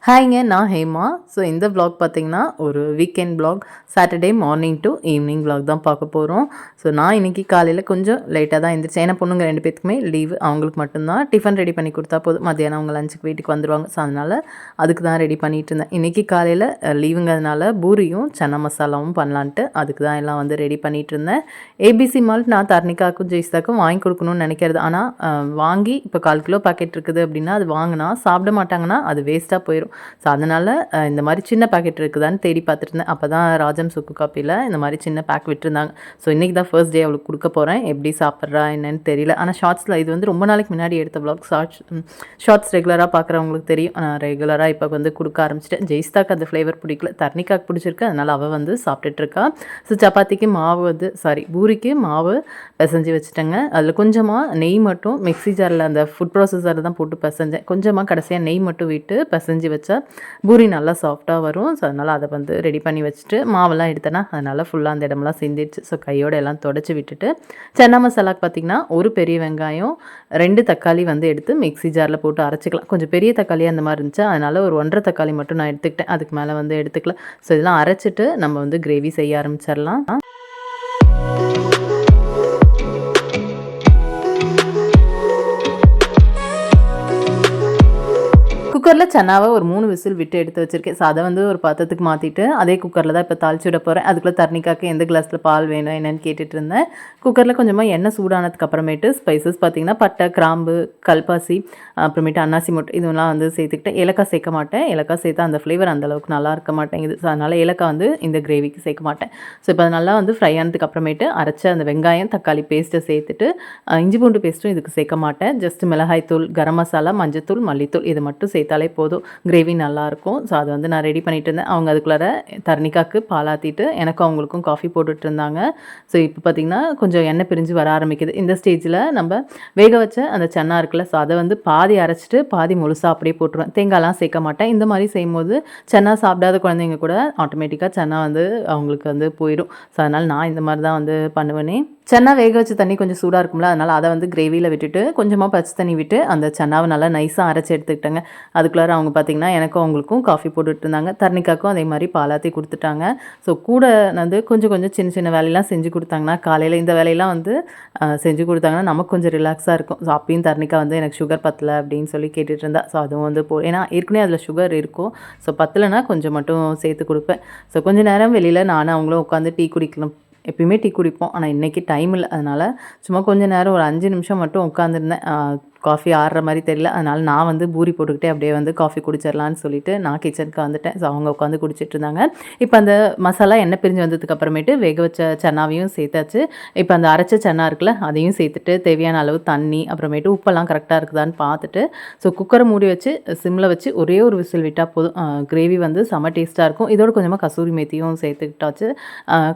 ஹாய்ங்க, நான் ஹேமா. ஸோ இந்த vlog பார்த்தீங்கன்னா, ஒரு weekend vlog. Saturday morning to evening vlog தான் பார்க்க போகிறோம். ஸோ நான் இன்றைக்கி காலையில் கொஞ்சம் லேட்டாக தான் எந்திரிச்சேன். ஏன்னா பொண்ணுங்க 2 பேத்துக்குமே லீவு. அவங்களுக்கு மட்டும்தான் டிஃபன் ரெடி பண்ணி கொடுத்தா போதும். மத்தியானம் அவங்க லஞ்சுக்கு வீட்டுக்கு வந்துடுவாங்க. ஸோ அதனால் அதுக்கு தான் ரெடி பண்ணிகிட்டு இருந்தேன். இன்றைக்கி காலையில் லீவுங்கிறதுனால பூரியும் சன்னா மசாலாவும் பண்ணலான்ட்டு அதுக்கு தான் எல்லாம் வந்து ரெடி பண்ணிகிட்டு இருந்தேன். ஏபிசி மால்ட் நான் தர்ணிகாவுக்கும் ஜெயிஸ்தாக்கும் வாங்கி கொடுக்கணும்னு நினைக்கிறது. ஆனால் வாங்கி இப்போ 1/4 கிலோ பாக்கெட் இருக்குது அப்படின்னா அது வாங்கினா சாப்பிட மாட்டாங்கன்னா அது வேஸ்ட்டாக போயிடும். ஸோ அதனால் இந்த மாதிரி சின்ன பேக்கெட் இருக்குதான்னு தேடி பார்த்துருந்தேன். அப்போ தான் ராஜம் சுக்கு காப்பியில் இந்த மாதிரி சின்ன பேக் விட்டுருந்தாங்க. ஸோ இன்றைக்கி தான் ஃபர்ஸ்ட் டே அவளுக்கு கொடுக்க போகிறேன். எப்படி சாப்பிட்றா என்னன்னு தெரியல. ஆனால் ஷார்ட்ஸில் இது வந்து ரொம்ப நாளைக்கு முன்னாடி எடுத்த vlog. ஷார்ட்ஸ் ரெகுலராக பார்க்குறவங்களுக்கு தெரியும். நான் ரெகுலராக இப்போ வந்து கொடுக்க ஆரம்பிச்சிட்டேன். ஜெயிஸ்தாக்கு அந்த ஃப்ளேவர் பிடிக்கல, தர்ணிகாக்கு பிடிச்சிருக்கு. அதனால் அவள் வந்து சாப்பிட்டுட்ருக்கா. ஸோ சப்பாத்திக்கு மாவு வந்து பூரிக்கு மாவு பிசைஞ்சு வச்சுட்டேங்க. அதில் கொஞ்சமாக நெய் மட்டும் மிக்ஸி ஜாரில் அந்த ஃபுட் ப்ராசஸரில் தான் போட்டு பிசைஞ்சேன். கொஞ்சமாக கடைசியாக நெய் மட்டும் விட்டு பிசைஞ்சு வச்சா பூரி நல்லா சாஃப்டாக வரும். ஸோ அதனால் அதை வந்து ரெடி பண்ணி வச்சுட்டு மாவெல்லாம் எடுத்தேன்னா அதனால் ஃபுல்லாக அந்த இடமெல்லாம் சிந்திடுச்சு. ஸோ கையோடு எல்லாம் தொடச்சி விட்டுட்டு சன்னா மசாலாக்கு பார்த்திங்கன்னா ஒரு பெரிய வெங்காயம் 2 தக்காளி வந்து எடுத்து மிக்ஸி ஜாரில் போட்டு அரைச்சிக்கலாம். கொஞ்சம் பெரிய தக்காளி அந்த மாதிரி இருந்துச்சு. அதனால் ஒரு 1.5 தக்காளி மட்டும் நான் எடுத்துக்கிட்டேன். அதுக்கு மேலே வந்து எடுத்துக்கலாம். ஸோ இதெல்லாம் அரைச்சிட்டு நம்ம வந்து கிரேவி செய்ய ஆரம்பிச்சிடலாம். குக்கரில் சன்னாவை ஒரு 3 விசில் விட்டு எடுத்து வச்சுருக்கேன். ஸோ அதை வந்து ஒரு பாத்திரத்துக்கு மாற்றிட்டு அதே குக்கரில் தான் இப்போ தாளிச்சு விட போகிறேன். அதுக்குள்ளே தர்ணிகாக்கு எந்த கிளாஸில் பால் வேணும் என்னென்னு கேட்டுட்டு இருந்தேன். குக்கரில் கொஞ்சமாக எண்ணெய் சூடானதுக்கு அப்புறமேட்டு ஸ்பைசஸ் பார்த்திங்கன்னா பட்டை, கிராம்பு, கல்பாசி, அப்புறமேட்டு அன்னாசி மொட்டை இதெல்லாம் வந்து சேர்த்துக்கிட்டேன். ஏலக்காய் சேர்க்க மாட்டேன். ஏலக்காய் சேர்த்தா அந்த ஃப்ளேவர் அந்தளவுக்கு நல்லா இருக்க மாட்டேங்குது. ஸோ அதனால் ஏலக்காய் வந்து இந்த கிரேவிக்கு சேர்க்க மாட்டேன். ஸோ இப்போ அது நல்லா வந்து ஃப்ரை ஆனதுக்கு அப்புறமேட்டு அரைச்ச அந்த வெங்காயம் தக்காளி பேஸ்ட்டை சேர்த்துட்டு இஞ்சி பூண்டு பேஸ்ட்டும் இதுக்கு சேர்க்க மாட்டேன். ஜஸ்ட் மிளகாய்த்தூள், கரம் மசாலா, மஞ்சத்தூள், மல்லித்தூள் இது மட்டும் சேர்த்தாலே போதும். கிரேவி நல்லாயிருக்கும். ஸோ அதை வந்து நான் ரெடி பண்ணிட்டு இருந்தேன். அவங்க அதுக்குள்ளார தர்ணிகாக்கு பாலாத்திட்டு எனக்கும் அவங்களுக்கும் காஃபி போட்டுட்டு இருந்தாங்க. ஸோ இப்போ பார்த்திங்கன்னா கொஞ்சம் எண்ணெய் பிரிஞ்சு வர ஆரம்பிக்குது. இந்த ஸ்டேஜில் நம்ம வேக வச்ச அந்த சன்னா இருக்குல்ல, ஸோ அதை வந்து பாதி அரைச்சிட்டு பாதி முழுசாக அப்படியே போட்டுருவேன். தேங்காய்லாம் சேர்க்க மாட்டேன். இந்த மாதிரி செய்யும்போது சன்னா சாப்பிடாத குழந்தைங்க கூட ஆட்டோமேட்டிக்காக சன்னா வந்து அவங்களுக்கு வந்து போயிடும். ஸோ அதனால் நான் இந்த மாதிரி தான் வந்து பண்ணுவேனே. சன்னா வேக வச்ச தண்ணி கொஞ்சம் சூடாக இருக்கும்ல, அதனால் அதை வந்து கிரேவியில் விட்டுட்டு கொஞ்சமாக பச்சை தண்ணி விட்டு அந்த சன்னாவை நல்லா நைஸாக அரைச்சி எடுத்துக்கிட்டேங்க. அதுக்குள்ளார அவங்க பார்த்திங்கன்னா எனக்கும் அவங்களுக்கும் காஃபி போட்டுட்டு இருந்தாங்க. தர்ணிகாக்கும் அதே மாதிரி பாலாத்தி கொடுத்துட்டாங்க. ஸோ கூட வந்து கொஞ்சம் கொஞ்சம் சின்ன சின்ன வேலையெல்லாம் செஞ்சு கொடுத்தாங்கன்னா காலையில் இந்த வேலையெல்லாம் வந்து செஞ்சு கொடுத்தாங்கன்னா நமக்கு கொஞ்சம் ரிலாக்ஸாக இருக்கும். ஸோ அப்பயும் தர்ணிகா வந்து எனக்கு சுகர் பத்தலை அப்படின்னு சொல்லி கேட்டுட்டு இருந்தா. ஸோ அதுவும் வந்து ஏன்னா ஏற்கனவே அதில் சுகர் இருக்கும். ஸோ பத்தலைன்னா கொஞ்சம் மட்டும் சேர்த்து கொடுப்பேன். ஸோ கொஞ்சம் நேரம் வெளியில் நானும் அவங்களும் உட்காந்து டீ குடிக்கலாம். எப்பயுமே டீ குடிப்போம். ஆனால் இன்றைக்கி டைம் இல்லை. அதனால் சும்மா கொஞ்சம் நேரம் ஒரு 5 நிமிஷம் மட்டும் உட்காந்துருந்தேன். காஃபி ஆடுற மாதிரி தெரியல. அதனால் நான் வந்து பூரி போட்டுக்கிட்டே அப்படியே வந்து காஃபி குடிச்சிடலான்னு சொல்லிட்டு நான் கிச்சனுக்கு வந்துட்டேன். ஸோ அவங்க உட்காந்து குடிச்சிட்டு இருந்தாங்க. இப்போ அந்த மசாலா எண்ணெய் பிரிஞ்சு வந்ததுக்கு அப்புறமேட்டு வேக வச்ச சன்னாவையும் சேர்த்தாச்சு. இப்போ அந்த அரைச்ச சன்னா இருக்குல்ல அதையும் சேர்த்துட்டு தேவையான அளவு தண்ணி அப்புறமேட்டு உப்பெல்லாம் கரெக்டாக இருக்குதான்னு பார்த்துட்டு ஸோ குக்கரை மூடி வச்சு சிம்மில் வச்சு ஒரே ஒரு விசில் விட்டால் போதும். கிரேவி வந்து செம்ம டேஸ்ட்டாக இருக்கும். இதோட கொஞ்சமாக கசூரி மேத்தியும் சேர்த்துக்கிட்டாச்சு.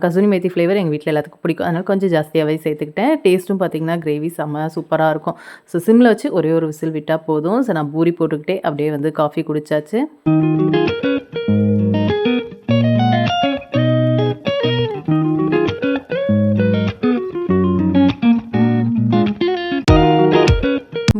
கசூரி மேத்தி ஃப்ளேவர் எங்கள் வீட்டில் எல்லாத்துக்கும் பிடிக்கும். அதனால் கொஞ்சம் ஜாஸ்தியாகவே சேர்த்துக்கிட்டேன். டேஸ்ட்டும் பார்த்திங்கன்னா கிரேவி செம்ம சூப்பராக இருக்கும். ஸோ சிம்மில் வச்சு ஒரே ஒரு விசில் விட்டால் போதும். ஸோ நான் பூரி போட்டுக்கிட்டே அப்படியே வந்து காஃபி குடிச்சாச்சு.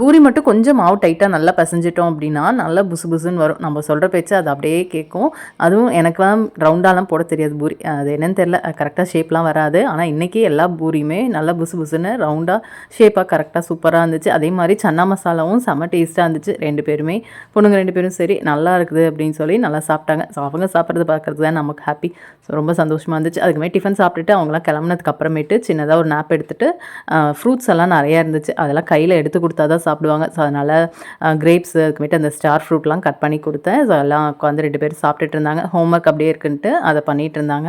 பூரி மட்டும் கொஞ்சம் மாவு டைட்டாக நல்லா பிசைஞ்சிட்டோம் அப்படின்னா நல்லா புசு புசுன்னு வரும். நம்ம சொல்கிற பேச்சு அது அப்படியே கேட்கும். அதுவும் எனக்குலாம் ரவுண்டாலாம் போட தெரியாது பூரி. அது என்னன்னு தெரியல, கரெக்டாக ஷேப்லாம் வராது. ஆனால் இன்றைக்கி எல்லா பூரியுமே நல்லா புசு புசுன்னு ரவுண்டாக ஷேப்பாக கரெக்டாக சூப்பராக இருந்துச்சு. அதே மாதிரி சன்னா மசாலாவும் செம்ம டேஸ்ட்டாக இருந்துச்சு. 2 பேருமே பொண்ணுங்க 2 பேரும் சரி நல்லா இருக்குது அப்படின்னு சொல்லி நல்லா சாப்பிட்டாங்க. ஸோ அவங்க சாப்பிட்றது பார்க்குறது தான் நமக்கு ஹாப்பி. ஸோ ரொம்ப சந்தோஷமாக இருந்துச்சு. அதுக்குமே டிஃபன் சாப்பிட்டுட்டு அவங்களாம் கிளம்புனதுக்கு அப்புறமேட்டு சின்னதாக ஒரு நாப் எடுத்துகிட்டு ஃப்ரூட்ஸ் எல்லாம் நிறையா இருந்துச்சு. அதெல்லாம் கையில் எடுத்து கொடுத்தா தான் சாப்பிடுவாங்க. ஸோ அதனால் கிரேப்ஸ் அதுக்குமேட்டு அந்த ஸ்டார் ஃப்ரூட்லாம் கட் பண்ணி கொடுத்தேன். ஸோ எல்லாம் உட்காந்து 2 பேரும் சாப்பிட்டுட்டு இருந்தாங்க. ஹோம்ஒர்க் அப்படியே இருக்குன்ட்டு அதை பண்ணிகிட்டு இருந்தாங்க.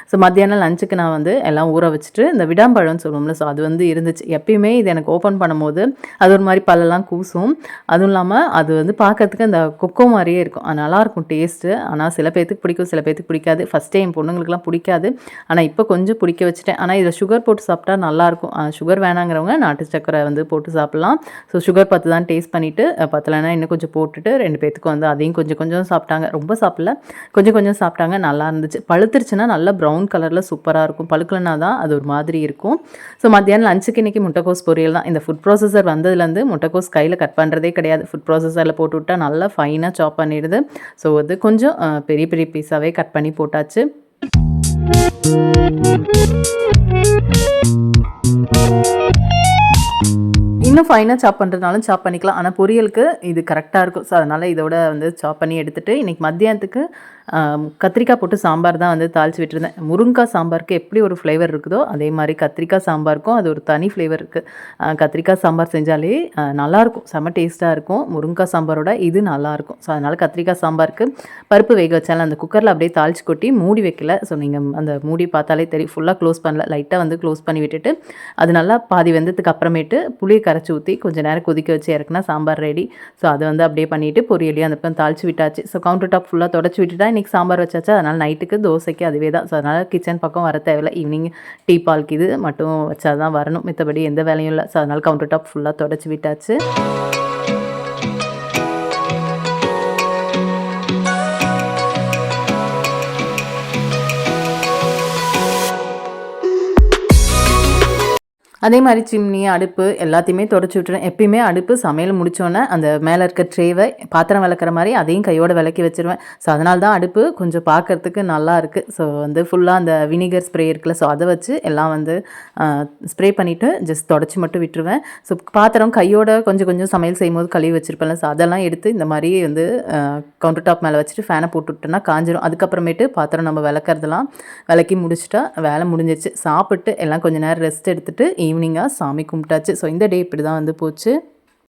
ஸோ மத்தியானம் லஞ்சுக்கு நான் வந்து எல்லாம் ஊற வச்சுட்டு இந்த விடாம்பழம்னு சொல்லுவோம்ல, ஸோ அது வந்து இருந்துச்சு. எப்பயுமே இது எனக்கு ஓப்பன் பண்ணும்போது அது ஒரு மாதிரி பல்லெல்லாம் கூசும். அதுவும் இல்லாமல் அது வந்து பார்க்கறதுக்கு அந்த கொக்கோ மாதிரியே இருக்கும். அது நல்லாயிருக்கும் டேஸ்ட்டு. ஆனால் சில பேர்த்துக்கு பிடிக்கும், சில பேர்த்துக்கு பிடிக்காது. ஃபஸ்ட்டே என் பொண்ணுங்களுக்குலாம் பிடிக்காது. ஆனால் இப்போ கொஞ்சம் பிடிக்க வச்சுட்டேன். ஆனால் இதில் சுகர் போட்டு சாப்பிட்டா நல்லாயிருக்கும். சுகர் வேணாங்கிறவங்க நாட்டு சக்கரை வந்து போட்டு சாப்பிட்லாம். ஸோ சுகர் பத்து தான் எல்லாம் டேஸ்ட் பண்ணிவிட்டு பத்தலைன்னா இன்னும் கொஞ்சம் போட்டுட்டு 2 பேத்துக்கும் வந்து அதையும் கொஞ்சம் கொஞ்சம் சாப்பிட்டாங்க. ரொம்ப சாப்பிடல, கொஞ்சம் கொஞ்சம் சாப்பிட்டாங்க. நல்லா இருந்துச்சு. பழுத்துருச்சுன்னா நல்லா ப்ரௌன் கலரில் சூப்பராக இருக்கும். பழுக்கலனா தான் அது ஒரு மாதிரி இருக்கும். ஸோ மத்தியானம் லஞ்சுக்கு இன்றைக்கி முட்டைக்கோஸ் பொரியல் தான். இந்த ஃபுட் ப்ராசஸர் வந்ததுலேருந்து முட்டைக்கோஸ் கையில் கட் பண்ணுறதே கிடையாது. ஃபுட் ப்ராசஸரில் போட்டு விட்டால் நல்லா ஃபைனாக சாப் பண்ணிடுது. ஸோ அது கொஞ்சம் பெரிய பெரிய பீஸாகவே கட் பண்ணி போட்டாச்சு. இன்னும் ஃபைனாக சாப் பண்ணுறதுனாலும் சாப் பண்ணிக்கலாம். ஆனால் பொரியலுக்கு இது கரெக்டாக இருக்கும். ஸோ அதனால் இதோட வந்து சாப் பண்ணி எடுத்துகிட்டு இன்றைக்கி மத்தியானத்துக்கு கத்திரிக்காய் போட்டு சாம்பார் தான் வந்து தாளித்து விட்டுருந்தேன். முருங்கைக்காய் சாம்பாருக்கு எப்படி ஒரு ஃப்ளேவர் இருக்குதோ அதே மாதிரி கத்திரிக்காய் சாம்பாருக்கும் அது ஒரு தனி ஃப்ளேவர் இருக்குது. கத்திரிக்காய் சாம்பார் செஞ்சாலே நல்லாயிருக்கும், செம்ம டேஸ்ட்டாக இருக்கும். முருங்கைக்காய் சாம்பாரோட இது நல்லாயிருக்கும். ஸோ அதனால் கத்திரிக்காய் சாம்பாருக்கு பருப்பு வேக வச்சாலும் அந்த குக்கரில் அப்படியே தாளித்து கொட்டி மூடி வைக்கல. ஸோ நீங்கள் அந்த மூடி பார்த்தாலே தெரியும், ஃபுல்லாக க்ளோஸ் பண்ணல, லைட்டாக வந்து க்ளோஸ் பண்ணி விட்டுட்டு அது நல்லா பாதி வெந்ததுக்கு அப்புறமேட்டு புளியை கரைச்சி ஊற்றி கொஞ்சம் நேரம் கொதிக்க வச்சு இறக்குனா சாம்பார் ரெடி. ஸோ அதை வந்து அப்படியே பண்ணிவிட்டு பொரியலையும் அந்த பக்கம் தாளித்து விட்டாச்சு. ஸோ கவுண்டர் டாப் ஃபுல்லாக தொடச்சி விட்டுட்டா இன்றைக்கி சாம்பார் வச்சாச்சு. அதனால் நைட்டுக்கு தோசைக்கு அதுவே தான். ஸோ அதனால் கிச்சன் பக்கம் வர தேவையில்லை. ஈவினிங் டீ பால்க்கு இது மட்டும் வச்சா தான் வரணும், மித்தபடி எந்த வேலையும் இல்லை. ஸோ அதனால் கவுண்டர் டாப் ஃபுல்லாக தொடச்சி விட்டாச்சு. அதே மாதிரி சிம்னி, அடுப்பு எல்லாத்தையுமே தொடச்சி விட்டுருவேன். எப்பயுமே அடுப்பு சமையல் முடித்தோன்னே அந்த மேலே இருக்க ட்ரேவை பாத்திரம் விளக்குற மாதிரி அதையும் கையோடு விளக்கி வச்சுருவேன். ஸோ அதனால தான் அடுப்பு கொஞ்சம் பார்க்குறதுக்கு நல்லா இருக்குது. ஸோ வந்து ஃபுல்லாக அந்த வினிகர் ஸ்ப்ரே இருக்குல்ல, ஸோ அதை வச்சு எல்லாம் வந்து ஸ்ப்ரே பண்ணிவிட்டு ஜஸ்ட் தொடச்சி மட்டும் விட்டுருவேன். ஸோ பாத்திரம் கையோட கொஞ்சம் கொஞ்சம் சமையல் செய்யும்போது கழுவி வச்சுருப்பேன்ல, ஸோ அதெல்லாம் எடுத்து இந்த மாதிரி வந்து கவுண்டர் டாப் மேலே வச்சுட்டு ஃபேனை போட்டு விட்டோன்னா காஞ்சிரும். அதுக்கப்புறமேட்டு பாத்திரம் நம்ம விளக்குறதெல்லாம் விளக்கி முடிச்சுட்டா வேலை முடிஞ்சிச்சு. சாப்பிட்டு எல்லாம் கொஞ்சம் நேரம் ரெஸ்ட் எடுத்துகிட்டு ஈவினிங்காக சாமி கும்பிட்டாச்சு. ஸோ இந்த டே இப்படி தான் வந்து போச்சு.